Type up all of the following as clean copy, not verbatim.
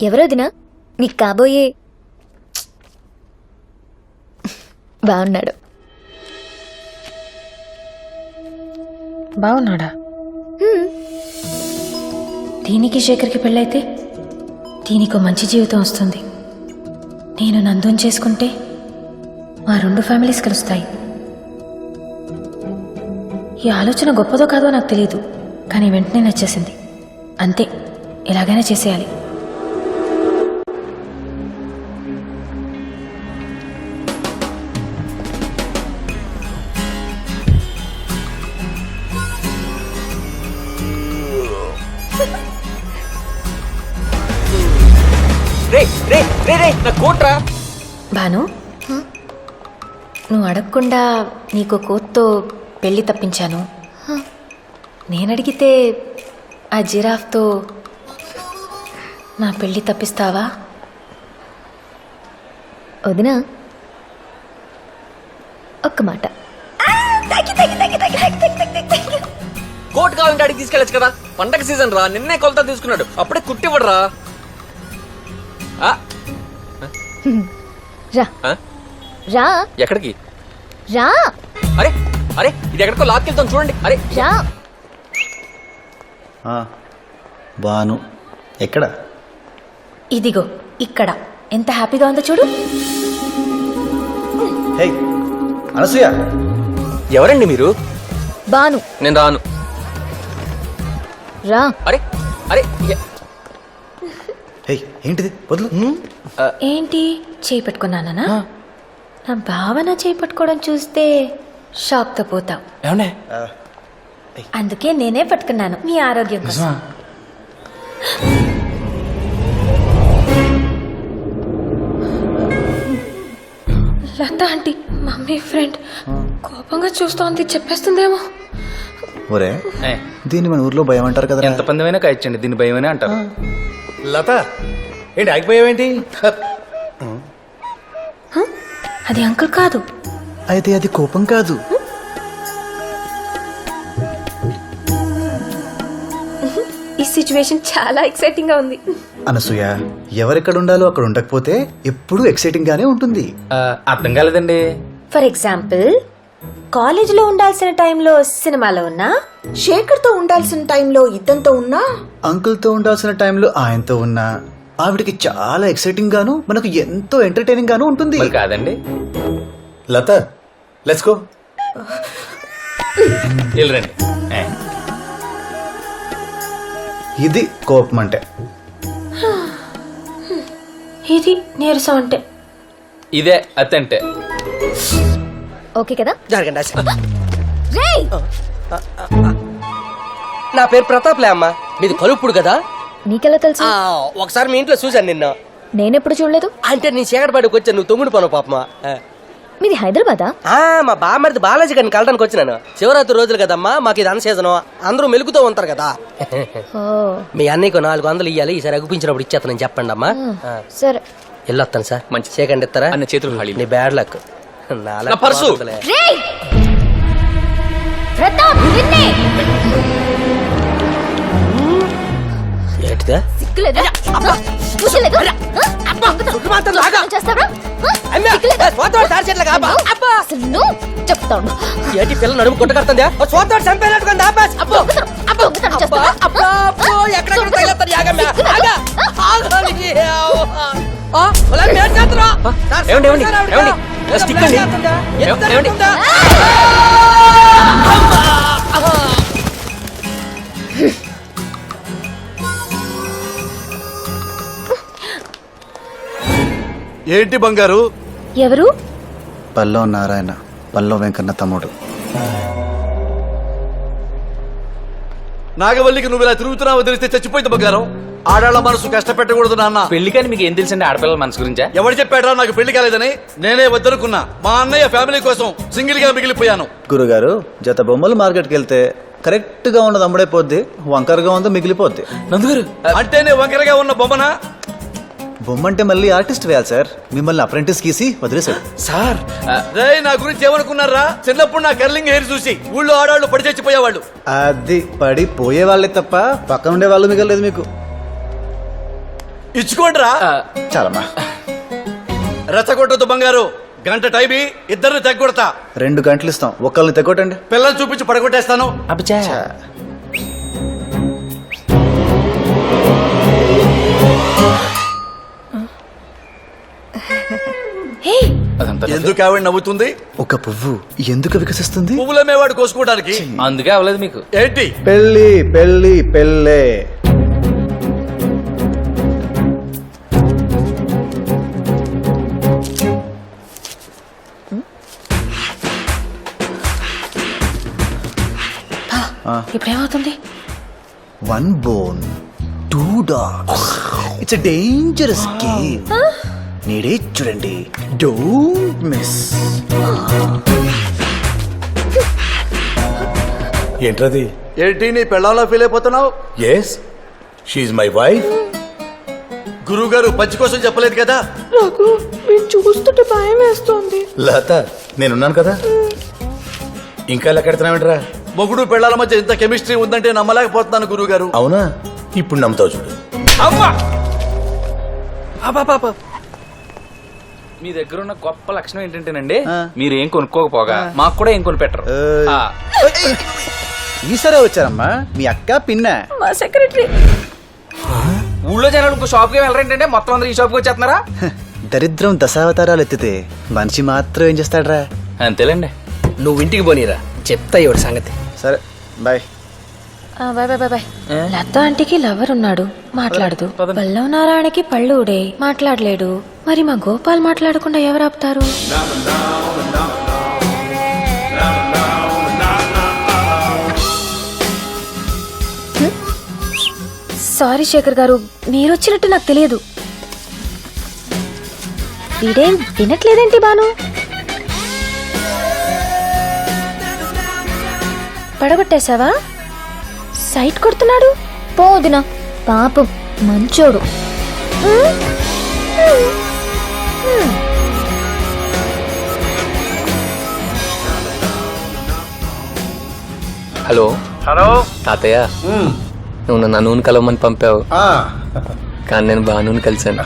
ఎవరొదినా నీకు కాబోయే? బాగున్నాడు. బాగున్నాడా? దీనికి శేఖర్కి పెళ్ళైతే దీనికో మంచి జీవితం వస్తుంది. నేను నందుని చేసుకుంటే మా 2 ఫ్యామిలీస్ కలుస్తాయి. ఈ ఆలోచన గొప్పదో కాదో నాకు తెలియదు, కానీ వెంటనే నచ్చేసింది. అంతే, ఎలాగైనా చేసేయాలి. భాను, నువ్వు అడగకుండా నీకు కోత్తో పెళ్లి తప్పించాను. నేనడిగితే ఆ జిరాఫ్తో నా పెళ్లి తప్పిస్తావా? వదినా ఒక్క మాట. కోట్ కావాలంటే అడిగి తీసుకెళ్ళచ్చు కదా. పండగ సీజన్ రా, నిన్నే కొలత తీసుకున్నాడు, అప్పుడే కుట్టివ్వడరా. రా రా ఎక్కడికి రా? అరే అరే, ఇది ఎక్కడికో లాక్కెళ్తాం చూడండి. అరే రా. బాను ఎక్కడ? ఇదిగో ఇక్కడ. ఎంత హ్యాపీగా ఉందో చూడు. హే అనసూయ, ఎవరండి మీరు? బాను. నేను రాను. రా. అరే అరే హే ఏంటిది? వదులు. ఏంటి చేయి పెట్టుకున్నానా? నా భావన చేయి పట్టుకోవడం చూస్తే షాక్తో పోతావు. ఏమండే? అందుకే నేనే పట్టుకున్నాను, మీ ఆరోగ్యం కోసం. లత ఆంటీ, మమ్మీ ఫ్రెండ్, కోపంగా చూస్తోంది, చెప్పేస్తుందేమో. ఒరే, దీన్ని మన ఊర్లో భయం అంటారు కదా. ఎంత పందమైనా కాయచ్చండి, దీన్ని భయమనే అంటారు. లత ఏంటి ఆగిపోయావేంటి? అది అంకుల్ కాదు. అయితే అది కోపం కాదు. ఈ సిచ్యువేషన్ చాలా ఎక్సైటింగ్ గా ఉంది. అనసూయ, ఎవరెక్కడ ఉండాలో అక్కడ ఉండకపోతే ఎప్పుడూ ఎక్సైటింగ్ గానే ఉంటుంది. అర్థం కాలేదండి. ఫర్ ఎగ్జాంపుల్, కాలేజీలో ఉండాల్సిన టైంలో సినిమాలో ఉన్నా, శేఖర్తో ఉండాల్సిన టైంలో ఇతనితో ఉన్నా, అంకుల్తో ఉండాల్సిన టైంలో ఆయనతో ఉన్నా ఆవిడకి చాలా ఎక్సైటింగ్ గాను మనకు ఎంతో ఎంటర్టైనింగ్ గాను ఉంటుంది. మరి కాదండి. లత లెట్స్ గో. వెళ్ళరండి. ఇది కోపం అంటే. ఇది నీరసం అంటే. ఇదే అత్తంటే. ఓకే కదా? జరగండి. రేయ్, నా పేరు ప్రతాప్లే అమ్మా, మీది కలుపుడు కదా. నీకెలా తెలుసు? ఒకసారి మీ ఇంట్లో చూశాను నిన్న. నేనెప్పుడు చూడలేదు. అంటే నీ చీకటిపాటికి వచ్చాను, నువ్వు తొమ్మిడి పను పాపమా. మీది హైదరాబాదా? మా బామ్మరిది బాలాజీ గారిని కలడానికి వచ్చినాను. శివరాత్రి రోజులు కదమ్మా, మాకు ఇది అన్న సీజను, అందరూ మెలుగుతూ ఉంటారు కదా. ఓ, మీ అన్నయ్యకు 400 ఇవ్వాలి, ఈసారి అగుపించినప్పుడు ఇచ్చేస్తానని చెప్పండి అమ్మా. సరే. వెళ్ళొస్తాను సార్. మంచి. సేకండి ఇస్తారా? అన్న చేతులు ఖాళీ. నీ బ్యాడ్ లక్. నా పర్సు. రేయ్, ప్రతాప్, నిన్నే. ఏంటిదా? సిగ్గులేదా? చూసలేదా? చేస్తావా? అసలు నువ్వు చెప్తాను. ఏంటి పిల్ల నడుము కొట్టగడుతుందా? సోతాడు చంపేనట్టుగా ఏంటి బంగారు? ఎవరు? పల్లో నారాయణ, పల్లో వెంకన్న తమ్ముడు. నాగవల్లికి నువ్వు ఇలా తిరుగుతున్నావు తెలిస్తే చచ్చిపోయింది బంగారం. ఆడాళ్ళ మనసు కష్టపెట్టకూడదు నాన్న. పెళ్లికని మీకు ఏం తెలుసండి ఆడపిల్లల మనసు గురించా? ఎవరు చెప్పాడా నాకు పెళ్లి కాలేదని? నేనే వద్దనుకున్నా. మా అన్నయ్య ఫ్యామిలీ కోసం సింగిల్ గా మిగిలిపోయాను. గురుగారు, జత బొమ్మలు మార్కెట్కి వెళ్తే కరెక్ట్ గా ఉన్నది అమ్ముడైపోద్ది, వంకరగా ఉందో మిగిలిపోద్ది. నందుగారు, అంటేనే వంకరగా ఉన్న బొమ్మనా? బొమ్మ అంటే మళ్ళీ ఆర్టిస్ట్ వేయాలి సార్. మిమ్మల్ని అప్రెంటిస్ గీసి వదిలేశాడు సార్. రే, నా గురించి ఏమనుకున్నారా? చిన్నప్పుడు నా కర్లింగ్ హెయిర్ చూసి ఊళ్ళో ఆడాళ్ళు పడి చచ్చిపోయేవాళ్ళు. అది పడి పోయే వాళ్ళే తప్ప పక్కన ఉండే వాళ్ళు మిగలేదు మీకు. ఇచ్చుకోండిరా. చాలమ్మా. రెచ్చగొట్టదు బంగారు. గంట టైమి ఇద్దరిని తెగొడతా. 2 గంటలు ఇస్తాం, ఒకళ్ళని తెగొట్టండి. పిల్లలు చూపించి పడగొట్టేస్తాను. అబ్బా ఛా. హే అదంతా ఎందుకు ఆవిడ నవ్వుతుంది? ఒక పువ్వు ఎందుకు వికసిస్తుంది? పువ్వులమ్మేవాడు కోసుకోవడానికి. అందుకే అవ్వలేదు మీకు. ఏంటి? పెళ్ళి పెళ్ళి పెళ్ళే. ఇప్పుడేమవుతుంది? 1 bone 2 dogs. It's dangerous game. నేడే చూడండి, డోంట్ మిస్. ఏంట్రది? ఏంటి నీ పెళ్ళాలో ఫీల్ అయిపోతున్నావు? Yes, she's my wife. గురువు గారు పంచి కోసం చెప్పలేదు కదా? నాకు వీడు చూస్తుంటే భయం వేస్తోంది. లత, నేనున్నాను కదా. ఇంకా లెక్కెడుతున్నావేంట్రా? మొగుడు పెళ్ళాల మధ్య ఇంత కెమిస్ట్రీ ఉందంటే నమ్మలేకపోతున్నాను గురువు గారు. అవునా? ఇప్పుడు నమ్ముతావు చూడు. మీ దగ్గర ఉన్న గొప్ప లక్షణం ఏంటంటేనండి, మీరు ఏం కొనుక్కోకపోగా మాకు కూడా ఏం కొనిపెట్టరు. ఆ, ఈసారే వచ్చారమ్మా మీ అక్క పిన్న. మా సెక్రటరీ ఊళ్ళో జనాలు ఇంకో షాప్కి వెళ్ళరేంటంటే మొత్తం అందరూ ఈ షాప్కి వచ్చేస్తున్నారా? దరిద్రం దశావతారాలు ఎత్తితే మనిషి మాత్రం ఏం చేస్తాడ్రా? అంతేలేండి. నువ్వు ఇంటికి పోనీరా, చెప్తా ఇవాడు సంగతి. సరే bye. Bye bye bye bye. Latha ఆంటీకి లవర్ ఉన్నాడు, మాట్లాడదు. పదండి. పల్లవ నారాయణకి పళ్ళు ఊడే, మాట్లాడలేడు. మరి మా గోపాల్ మాట్లాడకుండా ఎవరు ఆపుతారు? సారీ శేఖర్ గారు, మీరు వచ్చినట్టు నాకు తెలియదు. వీడేం వినట్లేదేంటి బాను? పడగొట్టేశావా? సైట్ కొడుతున్నాడు. పోదినా పాపం మంచోడు. హలో తాతయ్య, నువ్వు నన్ను నూనె కలవమని పంపావు, కానీ నేను బాను కలిశాను.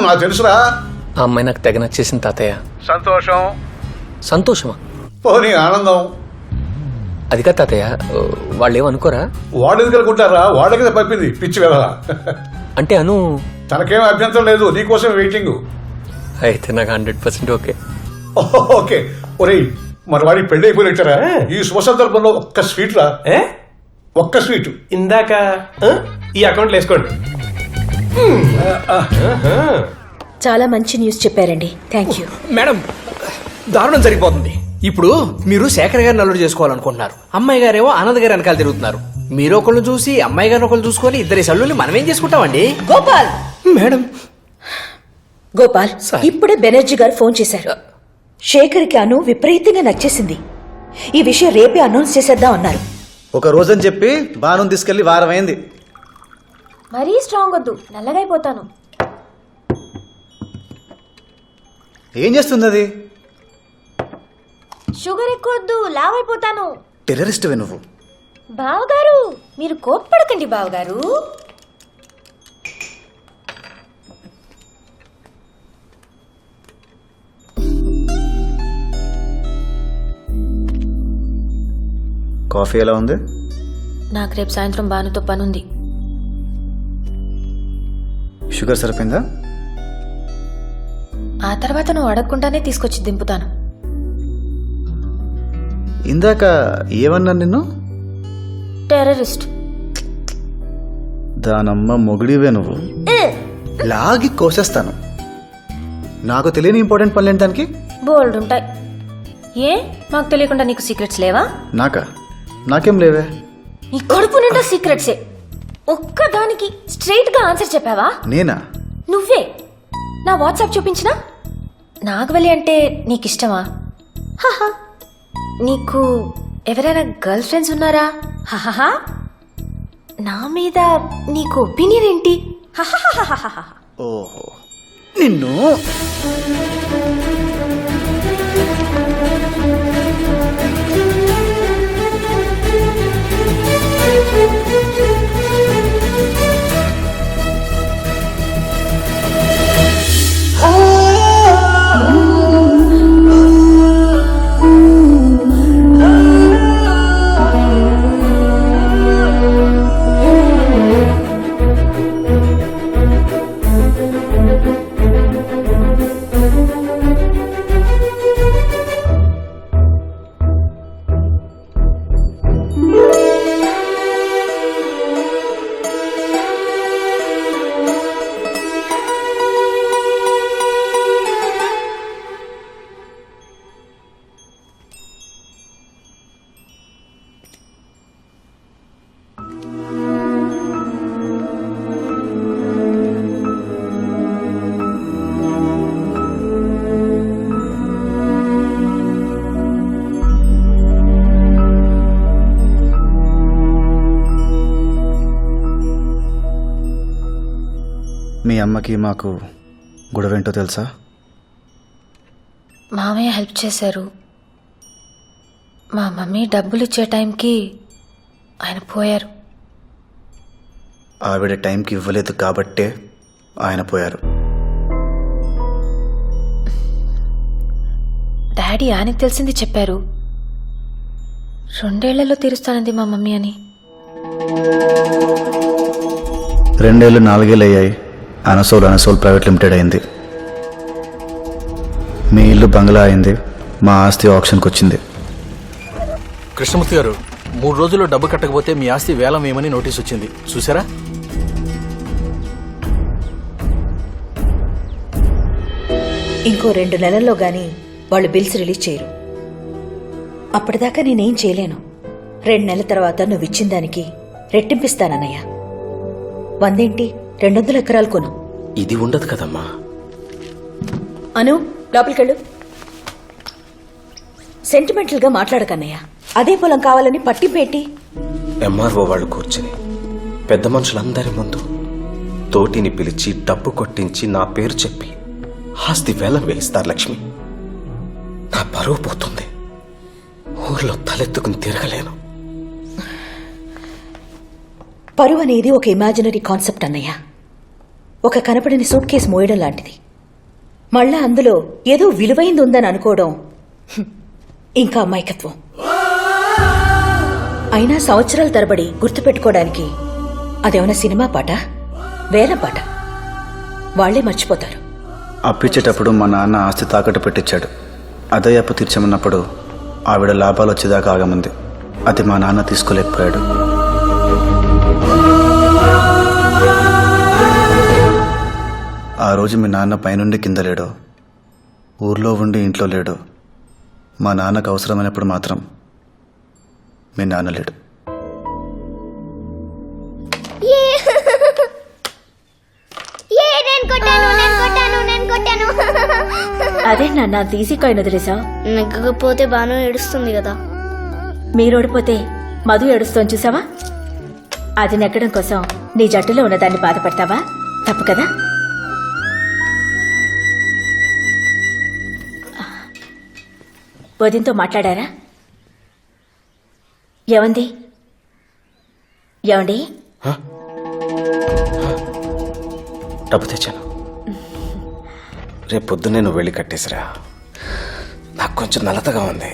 నాకు తెలుసురా. ఆ అమ్మాయి నాకు తెగ నచ్చేసింది తాతయ్య. సంతోషం. సంతోషమా? పోనీ ఆనందం. అది కాదు తాతయ్య, వాళ్ళు ఏమనుకోరా? వాడు ఎందుకు అనుకుంటారా? వాడికి పంపింది పిచ్చి వెళ్ళ. అంటే అను తనకేం అభ్యంతరం లేదు, నీకోసం వెయిటింగ్. అయితే నాకు 100% ఓకే. ఓకే. ఒరేయ్, మన వాడికి పెళ్లి అయిపోయినట్టారా? ఈ శుభ సందర్భంలో ఒక్క స్వీట్ రా. ఒక్క స్వీట్ ఇందాక ఈ అకౌంట్లో వేసుకోండి. చాలా మంచి న్యూస్ చెప్పారండి, థ్యాంక్ యూ. మేడం, దారుణం జరిగిపోతుంది. ఇప్పుడు మీరు శేఖర్ గారిని అల్లుడు చేసుకోవాలనుకుంటున్నారు, అమ్మాయి గారేమో ఆనంద్ గారి వెనకాల తిరుగుతున్నారు. మీరు ఒకళ్ళు చూసి అమ్మాయి గారిని ఒకళ్ళు చూసుకొని ఇద్దరి సల్లుల్ని మనం ఏం చేసుకుంటామండి? Gopal madam, Gopal sir. ఇప్పుడే బెనర్జీ గారు ఫోన్ చేశారు. శేఖర్కి అను విపరీతంగా నచ్చేసింది. ఈ విషయం రేపే అనౌన్స్ చేసేద్దాం అన్నారు. ఒక రోజని చెప్పి బాను తీసుకెళ్లి వారం అయింది. మరీ స్ట్రాంగ్ వద్దు, నల్లగైపోతాను. ఏం చేస్తుంది అది? షుగర్ ఎక్కువ వద్దు, లావైపోతాను. టెర్రరిస్ట్వే నువ్వు. బావగారు, మీరు కోప్పడకండి బావగారు. కాఫీ ఎలా ఉంది? నాకు రేపు సాయంత్రం బానుతో పనుంది. షుగర్ సరిపోయిందా? ఆ తర్వాత నువ్వు అడగకుండానే తీసుకొచ్చి దింపుతాను. ఇందాక ఏమన్నా నిన్ను? టెర్రరిస్ట్. దానమ్మ మొగుడివే నువ్వు. లాగి కోసేస్తాను. నాకు తెలియని ఇంపార్టెంట్ పనులు దానికి బోల్డ్ ఉంటాయి. ఏ మాకు తెలియకుండా నీకు సీక్రెట్స్ లేవా? నాకేం లేవే. నీ కడుపు నిండా సీక్రెట్సే. ఒక్కదానికి స్ట్రైట్ గా ఆన్సర్ చెప్పావా? నేనా? నువ్వే. నా వాట్సాప్ చూపించినా? నాగవల్లి అంటే నీకు ఇష్టమా? హహా. నీకు ఎవరైనా గర్ల్ ఫ్రెండ్స్ ఉన్నారా? హహహా. నా మీద నీకు ఒపీనియన్ ఏంటి? హహహహహహహ. ఓహో, నిన్ను అమ్మకి మాకు గొడవేంటో తెలుసా? మామయ్య హెల్ప్ చేశారు. మా మమ్మీ డబ్బులు ఇచ్చే టైంకి ఆయన పోయారు. ఆవిడ టైంకి ఇవ్వలేదు కాబట్టే ఆయన పోయారు. డాడీ ఆయనకు తెలిసింది చెప్పారు. 2 ఏళ్లలో తీరుస్తానంది మా మమ్మీ అని. 2 ఏళ్ళు 4 ఏళ్ళు అయ్యాయి. అనసోల్ ప్రైవేట్ లిమిటెడ్ అయింది. మీ ఇల్లు బంగ్లా అయింది. మా ఆస్తి ఆప్షన్కి వచ్చింది. కృష్ణమూర్తి గారు 3 రోజుల్లో డబ్బు కట్టకపోతే మీ ఆస్తి వేలం వేయమని నోటీస్ వచ్చింది, చూసారా? ఇంకో 2 నెలల్లో గాని వాళ్ళు బిల్స్ రిలీజ్ చేయరు. అప్పటిదాకా నేనేం చేయలేను. 2 నెలల తర్వాత నువ్వు ఇచ్చిన దానికి రెట్టింపిస్తానన్నయ్య. 100 ఏంటి, 200 ఎకరాలు కొను. ఇది ఉండదు కదమ్మా. అను, లోపలికెళ్ళు. సెంటిమెంటల్ గా మాట్లాడకన్నయ్య. అదే పొలం కావాలని పట్టింపేటి. ఎంఆర్ఓ వాళ్ళు కూర్చుని పెద్ద మనుషులందరి ముందు తోటిని పిలిచి డబ్బు కొట్టించి నా పేరు చెప్పి ఆస్తి వేలం వేయిస్తారు లక్ష్మి. నా పరువు పోతుంది. ఊర్లో తలెత్తుకుని తిరగలేను. పరువు అనేది ఒక ఇమాజినరీ కాన్సెప్ట్ అన్నయ్య. ఒక కనపడని సూట్ కేసు మోయడం లాంటిది. మళ్ళా అందులో ఏదో విలువైంది ఉందని అనుకోవడం ఇంకా అమాయకత్వం. అయినా సంవత్సరాల తరబడి గుర్తుపెట్టుకోవడానికి అదేమన్నా సినిమా పాట, వేల పాట? వాళ్లే మర్చిపోతారు. అప్పిచ్చేటప్పుడు మా నాన్న ఆస్తి తాకట్టు పెట్టించాడు. అదే అప్పు తీర్చమన్నప్పుడు ఆవిడ లాభాలు వచ్చేదాకా ఆగమంది. అది మా నాన్న తీసుకోలేకపోయాడు. ఆ రోజు మీ నాన్న పైనుండి కింద లేడో, ఊర్లో ఉండి ఇంట్లో లేడో, మా నాన్నకు అవసరమైనప్పుడు మాత్రం మీ నాన్న లేడు. అదే నాన్న తీసి కాయిన వదిలేసా. నెగ్గకపోతే బాను ఏడుస్తుంది కదా. మీరోడిపోతే మధు ఏడుస్తోని చూసావా? అది నెగ్గడం కోసం నీ జట్టులో ఉన్నదాన్ని బాధపడతావా? తప్పు కదా. వదినతో మాట్లాడారా? ఏమండి? డబ్బు తెచ్చాను. రేపు పొద్దున్నే నువ్వు వెళ్ళి కట్టేసిరా. నాకు కొంచెం నలతగా ఉంది.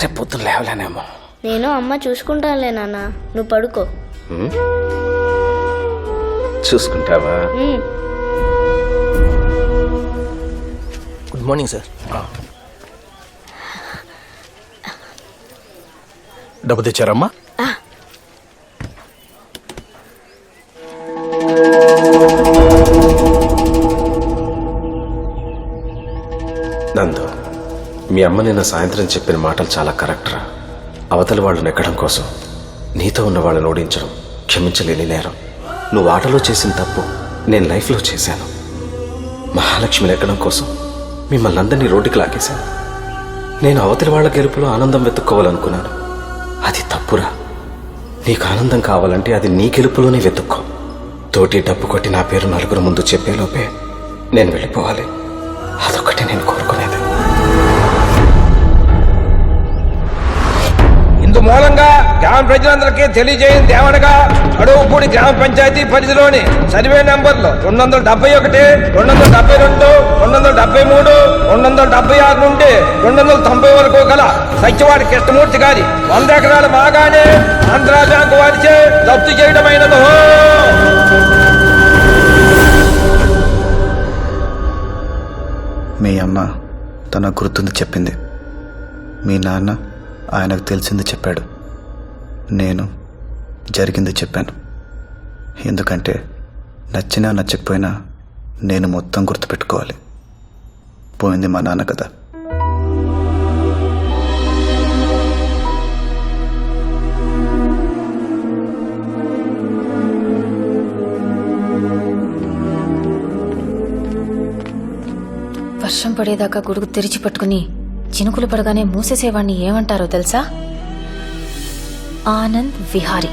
రేపు పొద్దున్న లేవలేనేమో. నేను అమ్మ చూసుకుంటానులే నాన్న, నువ్వు పడుకో. చూసుకుంటావా? Good morning sir. డబ్బు తెచ్చారమ్మా? నందు, మీ అమ్మ నిన్న సాయంత్రం చెప్పిన మాటలు చాలా కరెక్ట్ రా. అవతల వాళ్ళు నెగ్గడం కోసం నీతో ఉన్న వాళ్ళని ఓడించడం క్షమించలేని నేరం. నువ్వు ఆటలో చేసిన తప్పు నేను లైఫ్లో చేశాను. మహాలక్ష్మి నెగ్గడం కోసం మిమ్మల్ని అందరినీ రోడ్డుకి లాగేశాను. నేను అవతలి వాళ్ళ గెలుపులో ఆనందం వెతుక్కోవాలనుకున్నాను. అది తప్పురా. నీకు ఆనందం కావాలంటే అది నీ గెలుపులోనే వెతుక్కో. తోటి డబ్బు కొట్టి నా పేరు నలుగురు ముందు చెప్పేలోపే నేను వెళ్ళిపోవాలి. అదొక్కటే నేను కోరుకునేది. ఇందు మూలంగా గ్రామ ప్రజలందరికీ తెలియజేయింది ఏమనగా, అడవుపూడి గ్రామ పంచాయతీ పరిధిలోని సర్వే నంబర్లు 271, 272, 273, 276 నుండి 290 వరకు గల సత్యవాడి కృష్ణమూర్తి గారి 100 ఎకరాల బాగానే ఆంధ్రా బ్యాంకు వారిచే జప్తు చేయడమైనదో. మీ అమ్మ తన గుర్తుంది చెప్పింది. మీ నాన్న ఆయనకు తెలిసింది చెప్పాడు. నేను జరిగింది చెప్పాను. ఎందుకంటే నచ్చినా నచ్చకపోయినా నేను మొత్తం గుర్తుపెట్టుకోవాలి. పోయింది మా నాన్న కదా. వర్షం పడేదాకా గొడుగు తెరిచి పట్టుకుని చినుకులు పడగానే మూసేసేవాడిని ఏమంటారో తెలుసా? ఆనంద్ విహారీ.